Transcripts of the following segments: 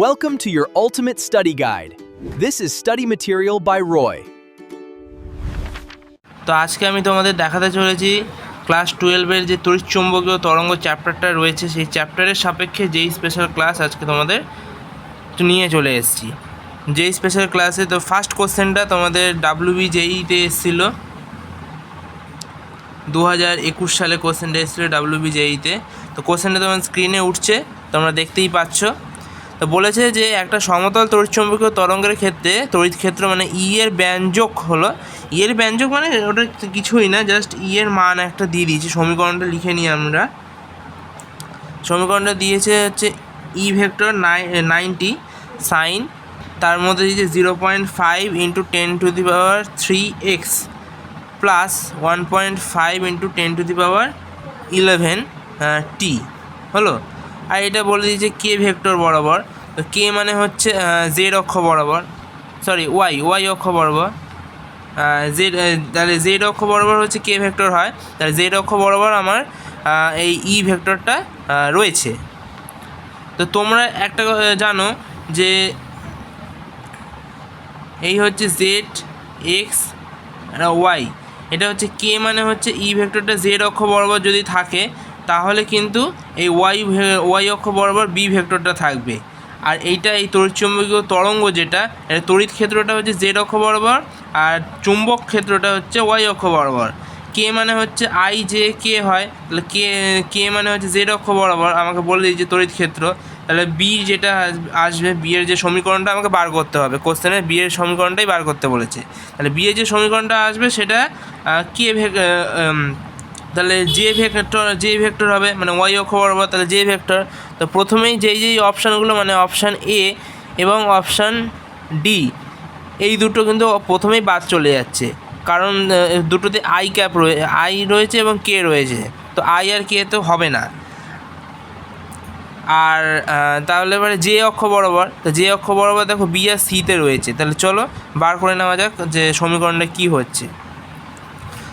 Welcome to your ultimate study guide. This is study material by Roy. তো আজকে আমি তোমাদের দেখাতে চলেছি ক্লাস 12 এর যে তড়িৎচুম্বকীয় তরঙ্গ চ্যাপ্টারটা রয়েছে সেই চ্যাপ্টারের সাপেক্ষে যেই স্পেশাল ক্লাস আজকে তোমাদের নিয়ে চলে এসেছি। যেই স্পেশাল ক্লাসে তো ফার্স্ট কোশ্চেনটা তোমাদের WBJEতে এসেছিল, 2021 সালে কোশ্চেনটা এসেছিলো WBJEতে। তো কোশ্চেনটা তোমার স্ক্রিনে উঠছে, তোমরা দেখতেই পাচ্ছ। তো বলেছে যে একটা সমতল তড়িৎচুম্বকীয় তরঙ্গের ক্ষেত্রে তড়িৎ ক্ষেত্র মানে ই এর ব্যঞ্জক হলো, ই এর ব্যঞ্জক মানে ওটা কিছুই না, জাস্ট ই এর মান একটা দিয়ে দিয়েছে। সমীকরণটা লিখে নিই আমরা। সমীকরণটা দিয়েছে হচ্ছে ই ভেক্টর 90 সাইন, তার মধ্যে দিয়েছে 0.5 × 10⁻³ x প্লাস 1.5 × 10⁻11 t হলো। আর এটা বলে দিয়েছে কে ভেক্টর বরাবর। তো কে মানে হচ্ছে জেড অক্ষ বরাবর, সরি ওয়াই অক্ষ বরাবর। জেড, তাহলে জেড অক্ষ বরাবর হচ্ছে কে ভেক্টর হয়, তাহলে জেড অক্ষ বরাবর আমার এই ই ভেক্টরটা রয়েছে। তো তোমরা একটা জানো যে এই হচ্ছে জেড এক্স ওয়াই, এটা হচ্ছে কে মানে হচ্ছে ই ভেক্টরটা জেড অক্ষ বরাবর যদি থাকে তাহলে কিন্তু এই ওয়াই অক্ষ বরাবর বি ভেক্টরটা থাকবে। আর এইটা এই তড়িৎচুম্বকীয় তরঙ্গ যেটা, এটা তড়িৎ ক্ষেত্রটা হচ্ছে জেড অক্ষ বরাবর আর চুম্বক ক্ষেত্রটা হচ্ছে ওয়াই অক্ষ বরাবর। কে মানে হচ্ছে আই জে কে হয়, তাহলে কে মানে হচ্ছে জেড অক্ষ বরাবর, আমাকে বলে দিয়েছে তড়িৎ ক্ষেত্র। তাহলে বি যেটা আসবে, বি এর যে সমীকরণটা আমাকে বার করতে হবে, কোশ্চেনে বি এর সমীকরণটাই বার করতে বলেছে। তাহলে বি এর যে সমীকরণটা আসবে সেটা তাহলে জে ভেক্টর হবে, মানে ওয়াই অক্ষ বরাবর, তাহলে জে ভেক্টর। তো প্রথমেই যেই অপশানগুলো মানে অপশান এ এবং অপশান ডি এই দুটো কিন্তু প্রথমেই বাদ চলে যাচ্ছে, কারণ দুটোতে আই রয়েছে এবং কে রয়েছে, তো আই আর কে তো হবে না। আর তাহলে এবারে জে অক্ষ বরাবর, তো জে অক্ষ বরাবর দেখো বি আর সিতে রয়েছে। তাহলে চলো বার করে নেওয়া যাক যে সমীকরণটা কী হচ্ছে।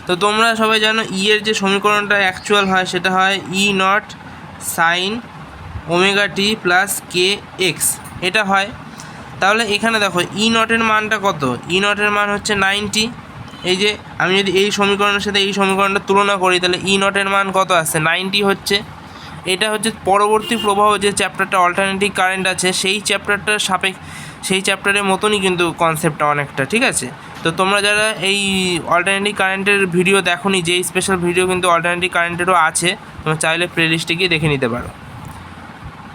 তো তোমরা সবাই জানো ই এর যে সমীকরণটা অ্যাকচুয়াল হয় সেটা হয় E nought sine omega T plus K X, এটা হয়। তাহলে এখানে দেখো ই নটের মানটা কত, ই নটের মান হচ্ছে 90। এই যে আমি যদি এই সমীকরণের সাথে এই সমীকরণটা তুলনা করি তাহলে ই নটের মান কত আসছে, 90 হচ্ছে। এটা হচ্ছে পরবর্তী প্রবাহ যে চ্যাপ্টারটা অল্টারনেটিভ কারেন্ট আছে সেই সেই চ্যাপ্টারের মতনই কিন্তু কনসেপ্টটা অনেকটা, ঠিক আছে। তো তোমরা যারা এই অল্টারনেটিভ কারেন্টের ভিডিও দেখোনি, যেই স্পেশাল ভিডিও কিন্তু অল্টারনেটিভ কারেন্টেরও আছে, তোমরা চাইলে প্লেলিস্টে গিয়ে দেখে নিতে পারো।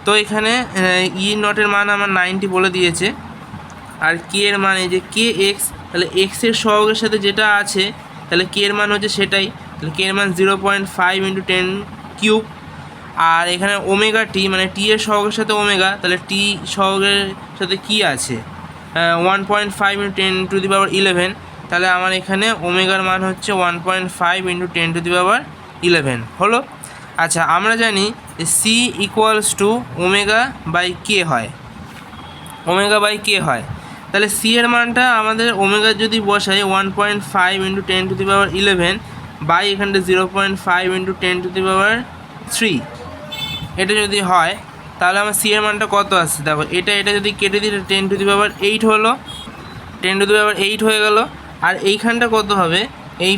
তো এখানে ই নটের মান আমার 90 বলে দিয়েছে, আর কে এর মান এই যে কে এক্স, তাহলে এক্সের সহগের সাথে যেটা আছে তাহলে কে এর মান হচ্ছে সেটাই, তাহলে কে এর মান 0.5 × 10³ আর এখানে ওমেগা টি মানে টি এর সহগের সাথে ওমেগা, তাহলে টি সহগের সাথে কি আছে 1.5 × 10⁻11, তাহলে আমার এখানে ওমেগার মান হচ্ছে 1.5 × 10⁻11 হলো। আচ্ছা, আমরা জানি যে C equals to omega by K হয়, ওমেগা বাই কে হয়। তাহলে সি এর মানটা আমাদের ওমেগা যদি বসাই 1.5 × 10⁻11 বাই এখানটা 0.5 × 10⁻3, এটা যদি হয় তাহলে আমার সি এর মানটা কত আসছে দেখো, এটা যদি কেটে দিই 10⁸ হলো, 10⁸ হয়ে গেল। আর এইখানটা কত হবে, এই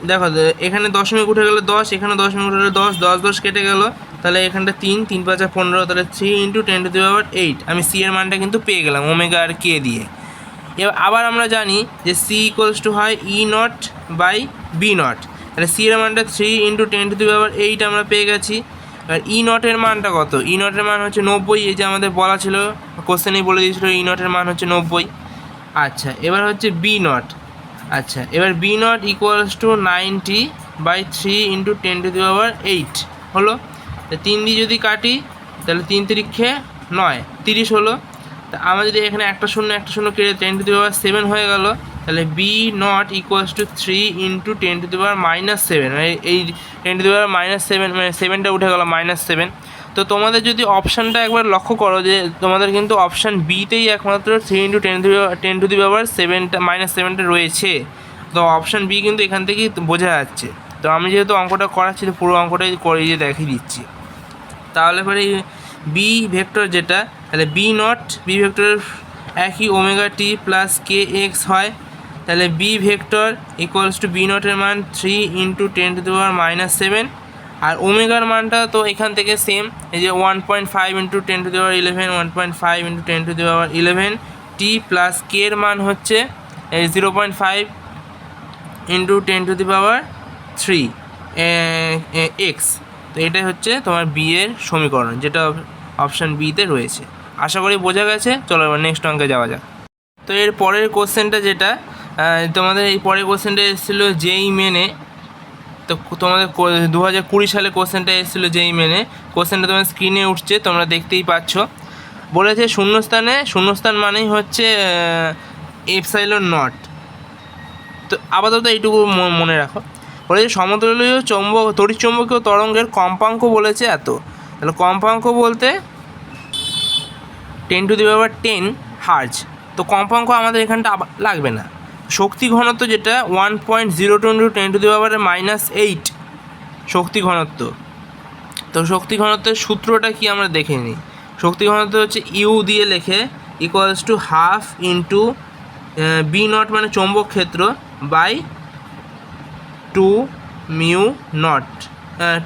দেখো এখানে দশমিক উঠে গেল 10, এখানে দশমিক উঠে গেলো 10, 10 কেটে গেল, তাহলে এখানটা 3 3 5 15, তাহলে 3 × 10⁸। আমি সি এর মানটা কিন্তু পেয়ে গেলাম ওমেগা আর কে দিয়ে। এবার আবার আমরা জানি যে সি ইকুয়ালস টু হয় E naught by B not, তাহলে সি এর মানটা 3 × 10⁸ আমরা পেয়ে গেছি। আর ই নটের মানটা কত, ই নটের মান হচ্ছে 90, এই যে আমাদের বলা ছিল কোশ্চেনেই বলে দিয়েছিল ই নটের মান হচ্ছে 90। আচ্ছা, এবার হচ্ছে বি নট। আচ্ছা, এবার বি নট ইকুয়ালস টু 90/3 × 10⁸ হলো। 3 দিয়ে যদি কাটি তাহলে 3 তিরিক্ষে 9, 30 হলো। তা আমরা যদি এখানে একটা শূন্য কেটে 10⁻7 হয়ে গেল, তাহলে বি নট ইকুয়ালস টু 3 × 10⁻7, এই 10⁻7 মানে 7টা উঠে গেল -7। তো তোমাদের যদি অপশানটা একবার লক্ষ্য করো যে তোমাদের কিন্তু অপশান বিতেই একমাত্র 3 × 10⁻7টা রয়েছে, তো অপশান বি কিন্তু এখান থেকেই বোঝা যাচ্ছে। তো আমি যেহেতু অঙ্কটা করাচ্ছি তো পুরো অঙ্কটাই করে দেখিয়ে দিচ্ছি। তাহলে পরে বি ভেক্টর যেটা, তাহলে বি ভেক্টরের একই omega T plus K X হয়, তাহলে B vector equals to B নটের মান 3 × 10⁻⁻7, আর ওমেগার মানটা তো এখান থেকে সেম, এই যে 1.5 × 10⁻11, 1.5 × 10⁻11 টি প্লাস কে এর মান হচ্ছে 0.5 × 10⁻3 এক্স। তো এটাই হচ্ছে তোমার বি এর সমীকরণ, যেটা অপশান বিতে রয়েছে। আশা করি বোঝা গেছে। চলো এবার নেক্সট অঙ্কে যাওয়া যাক। তো এর পরের কোশ্চেনটা যেটা তোমাদের এই পরের কোশ্চেনটা এসেছিলো জেই মেনে, তো তোমাদের 2020 সালে কোশ্চেনটা এসেছিলো জেই মেনে। কোশ্চেনটা তোমার স্ক্রিনে উঠছে, তোমরা দেখতেই পাচ্ছ। বলেছে শূন্যস্থান মানেই হচ্ছে এপসাইলন নট। তো আপাতত এইটুকু মনে রাখো। বলেছে সমতলীয় তড়িৎচুম্বকীয় তরঙ্গের কম্পাঙ্ক বলেছে এত, তাহলে কম্পাঙ্ক বলতে 10⁻10 হার্জ। তো কম্পাঙ্ক আমাদের এখানটা লাগবে না। শক্তি ঘনত্ব যেটা 1.02 × 10⁻⁻8 শক্তি ঘনত্ব। তো শক্তি ঘনত্বের সূত্রটা কি আমরা দেখে নিই। শক্তি ঘনত্ব হচ্ছে ইউ দিয়ে লেখে equals to half into B naught মানে চৌম্বক ক্ষেত্র বাই 2μ0।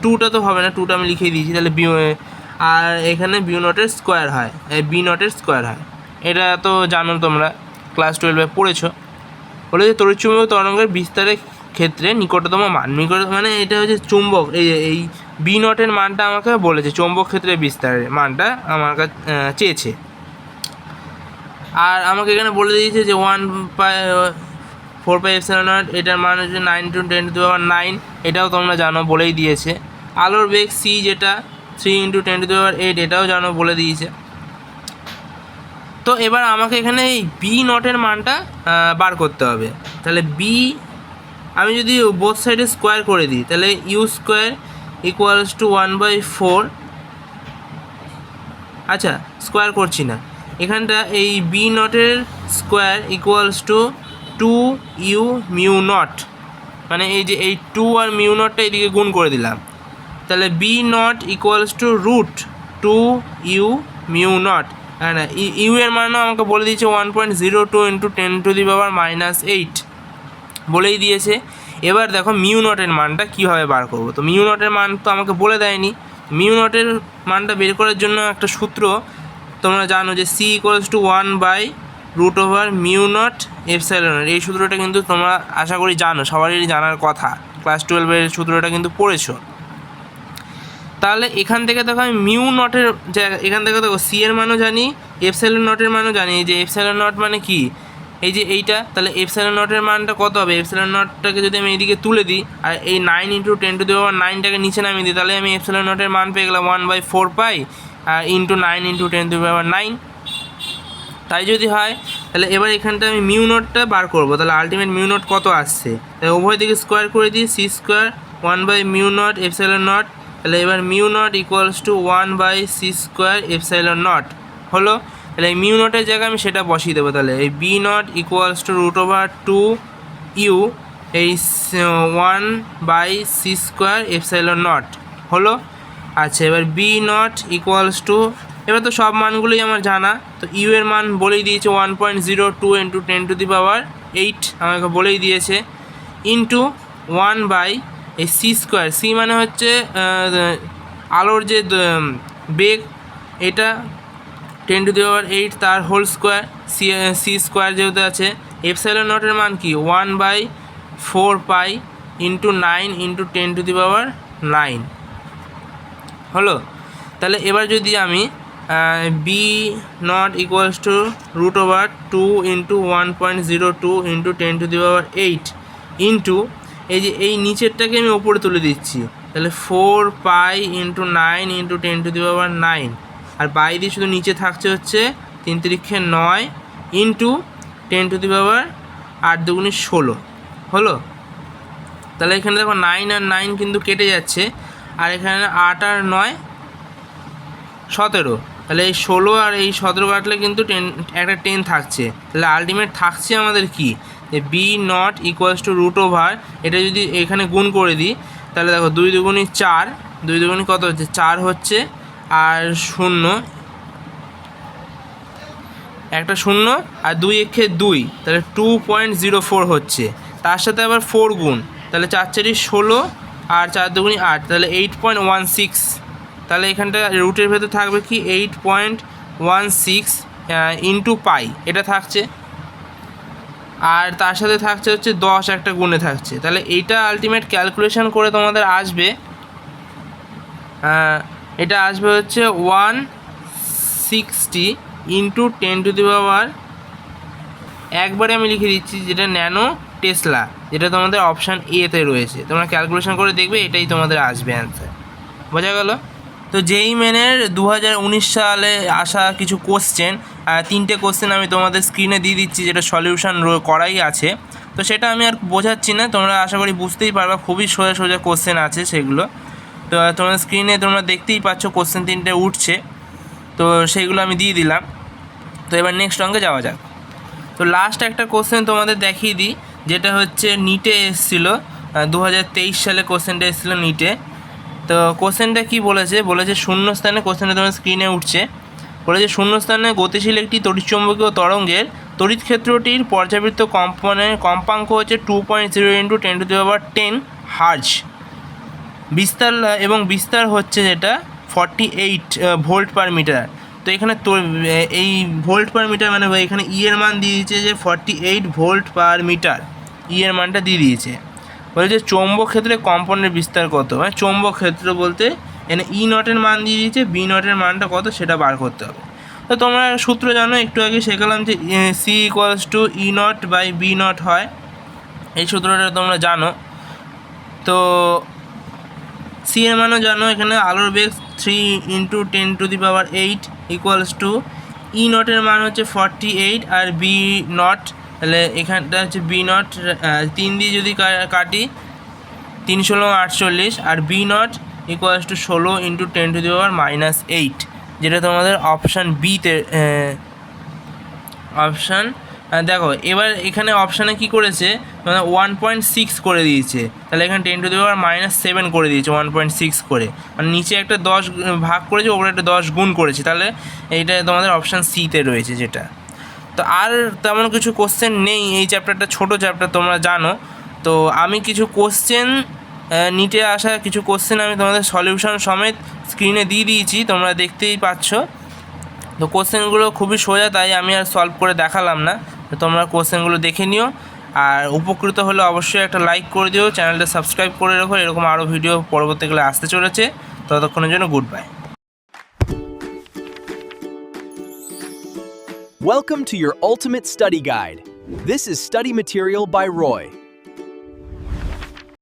2টা তো হবে না, 2টা আমি লিখে দিয়েছি, তাহলে আর এখানে বি নটের স্কোয়ার হয়, এটা তো জানো তোমরা, ক্লাস 12-এ পড়েছো। বলে যে তড়িৎচুম্বকীয় তরঙ্গের বিস্তারের ক্ষেত্রে নিকটতম মান, মানে এটা হচ্ছে চুম্বক, এই বি নটের মানটা আমাকে বলেছে, চৌম্বক ক্ষেত্রের বিস্তারের মানটা আমার কাছে চেয়েছে। আর আমাকে এখানে বলে দিয়েছে যে 1/4πε0, এটার মান হচ্ছে 9 × 10⁻9, এটাও তোমরা জানো, বলেই দিয়েছে। আলোর বেগ সি যেটা 3 × 10⁸, এটাও জানো, বলে দিয়েছে। তো এবার আমাকে এখানে এই বি নটের মানটা বার করতে হবে। তাহলে বি আমি যদি বোথ সাইডে স্কোয়ার করে দিই, তাহলে ইউ স্কোয়ার ইকুয়ালস টু 1/4, আচ্ছা স্কোয়ার করছি না, এখানটা এই বি নটের স্কোয়ার ইকুয়ালস টু 2u μ0, মানে এই যে এই 2 আর μ0টা এদিকে গুণ করে দিলাম, তাহলে B not equals to √2u μ0। হ্যাঁ না, ইউ এর মানও আমাকে বলে দিয়েছে 1.02 × 10⁻⁻8 বলেই দিয়েছে। এবার দেখো মিউ নটের মানটা কীভাবে বার করবো। তো মিউ নটের মান তো আমাকে বলে দেয়নি। মিউ নটের মানটা বের করার জন্য একটা সূত্র তোমরা জানো যে সি ইকুয়ালস টু 1/√μ0 এপসাইলন। এই সূত্রটা কিন্তু তোমরা আশা করি জানো, সবারই জানার কথা, ক্লাস 12-এর সূত্রটা কিন্তু পড়েছো। তাহলে এখান থেকে দেখো আমি মিউ নটের এখান থেকে দেখো সি এর মানও জানি, এপসাইলন নটের মানও জানি। যে এপসাইলন নট মানে কি, এই যে এইটা, তাহলে এপসাইলন নটের মানটা কত হবে। এপসাইলন নটটাকে যদি আমি এইদিকে তুলে দিই আর এই 9 × 10⁻9টাকে নিচে নামিয়ে দিই, তাহলে আমি এপসাইলন নটের মান পেয়ে গেলাম 1/4π আর ইন্টু 9 × 10⁻9। তাই যদি হয় তাহলে এবার এখানটা আমি মিউ নটটা বার করবো, তাহলে আলটিমেট মিউ নট কত আসছে, তাহলে উভয় দিকে স্কোয়ার করে দিই, সি স্কোয়ার 1/μ0 এপসাইলন নট। তাহলে এবার mu not equals two 1/c² epsilon not হলো। তাহলে এই মিউ নটের জায়গায় আমি সেটা বসিয়ে দেবো। তাহলে এই B not equals to √2u এই 1/c² এপসাইলন নট হলো। আচ্ছা, এবার বি নট ইকুয়ালস টু, এবার তো সব মানগুলোই আমার জানা, তো ইউ এর মান বলেই দিয়েছে 1.02 × 10⁸ আমাকে বলেই দিয়েছে, ইন্টু 1/c²। সি মানে হচ্ছে আলোর যে বেগ, এটা 10⁸ তার হোল স্কোয়ার, সি স্কোয়ার যেহেতু আছে। এপসাইলন নটের মান কি 1/4π × 9 × 10⁻9 হলো। তাহলে এবার যদি আমি B not equals to √2 × 1.02 × 10⁸ into এই যে এই নিচেরটাকে আমি ওপরে তুলে দিচ্ছি, তাহলে 4π × 9 × 10⁻9, আর বাইরে শুধু নিচে থাকছে হচ্ছে 3 × 9 ইন্টু 10⁻8 × 16 হলো। তাহলে এখানে দেখো 9 আর 9 কিন্তু কেটে যাচ্ছে, আর এখানে 8 আর 9 17, তাহলে এই 16 আর এই 17 কাটলে কিন্তু একটা 10 থাকছে। তাহলে আলটিমেট থাকছে আমাদের কি, যে বি নট ইকুয়ালস টু √, এটা যদি এখানে গুণ করে দিই, তাহলে দেখো 2 × 2 = 4, 2 × 2 কত হচ্ছে 4 হচ্ছে, আর শূন্য, একটা শূন্য আর 2 একে 2, তাহলে 2.04 হচ্ছে। তার সাথে আবার 4 গুণ, তাহলে 4 4 16 আর 4 2 8, তাহলে 8.16। তাহলে এখানটা রুটের ভেতর থাকবে কি 8.16 ইন্টু পাই, এটা থাকছে। আর তার সাথে থাকছে হচ্ছে 10 একটা গুণে থাকছে। তাহলে এইটা আলটিমেট ক্যালকুলেশন করে তোমাদের আসবে, এটা আসবে হচ্ছে 160 ইন্টু 10⁻, একবারে আমি লিখে দিচ্ছি যেটা ন্যানো টেসলা, যেটা তোমাদের অপশান এতে রয়েছে। তোমরা ক্যালকুলেশন করে দেখবে, এটাই তোমাদের আসবে অ্যান্সার। বোঝা গেল? তো যেই মেনের 2019 সালে আসা কিছু কোশ্চেন, 3টে কোশ্চেন আমি তোমাদের স্ক্রিনে দিয়ে দিচ্ছি, যেটা সলিউশন করাই আছে। তো সেটা আমি আর বোঝাচ্ছি না, তোমরা আশা করি বুঝতেই পারবা, খুবই সোজা সোজা কোশ্চেন আছে সেগুলো। তো তোমার স্ক্রিনে তোমরা দেখতেই পাচ্ছ কোশ্চেন 3টে উঠছে, তো সেইগুলো আমি দিয়ে দিলাম। তো এবার নেক্সট অঙ্কে যাওয়া যাক। তো লাস্ট একটা কোশ্চেন তোমাদের দেখিয়ে দিই, যেটা হচ্ছে নিটে এসেছিলো, 2023 সালে কোশ্চেনটা এসেছিলো নিটে। তো কোশ্চেনটা কী বলেছে, শূন্যস্থানে, কোশ্চেনটা তোমার স্ক্রিনে উঠছে, বলেছে শূন্যস্থানে গতিশীল একটি তড়িৎচুম্বকীয় তরঙ্গের তড়িৎ ক্ষেত্রটির পর্যাবৃত্ত কম্পাঙ্ক হচ্ছে 2.0 ইন্টু 10⁻10 হার্জ, বিস্তার এবং বিস্তার হচ্ছে যেটা 48 ভোল্ট পার মিটার। তো এখানে এই ভোল্ট পার মিটার মানে এখানে ই এর মান দিয়ে দিয়েছে যে 48 ভোল্ট পার মিটার, ই এর মানটা দিয়ে দিয়েছে। বলেছে চৌম্বক ক্ষেত্রে কম্পনের বিস্তার কত, মানে চৌম্বক ক্ষেত্র বলতে এখানে ই নটের মান দিয়ে দিয়েছে, বি নটের মানটা কত সেটা বার করতে হবে। তো তোমরা সূত্র জানো, একটু আগে শেখালাম যে C equals to E naught by B naught হয়, এই সূত্রটা তোমরা জানো। তো সি এর মানও জানো, এখানে আলোর বেগ 3 ইন্টু 10⁸ ইকুয়ালস টু ই নটের মান হচ্ছে 48 আর বি নট, তাহলে এখানটা হচ্ছে বি নট 3 দিয়ে যদি কাটি 3 16 48, আর B not equals to 16 into 10⁻⁻8, যেটা তোমাদের অপশান বিতে অপশান। দেখো এবার এখানে অপশানে কি করেছে, মানে 1.6 করে দিয়েছে, তাহলে এখানে 10⁻⁻7 করে দিয়েছে 1.6 করে, আর নিচে একটা 10 ভাগ করেছে, ওপরে একটা 10 গুণ করেছে, তাহলে এইটা তোমাদের অপশান সিতে রয়েছে যেটা। তো আর তেমন কিছু কোশ্চেন নেই, এই চ্যাপ্টারটা ছোটো চ্যাপ্টার তোমরা জানো। তো আমি কিছু কোশ্চেন নিটে আসা কিছু কোশ্চেন আমি তোমাদের সলিউশন সমেত স্ক্রিনে দিয়ে দিয়েছি, তোমরা দেখতেই পাচ্ছ। তো কোশ্চেনগুলো খুবই সোজা, তাই আমি আর সলভ করে দেখালাম না, তো তোমরা কোশ্চেনগুলো দেখে নিও। আর উপকৃত হলে অবশ্যই একটা লাইক করে দিও, চ্যানেলটা সাবস্ক্রাইব করে রাখো, এরকম আরও ভিডিও পরবর্তীকালে আসতে চলেছে। ততক্ষণের জন্য good bye. Welcome to your ultimate study guide. This is study material by Roy.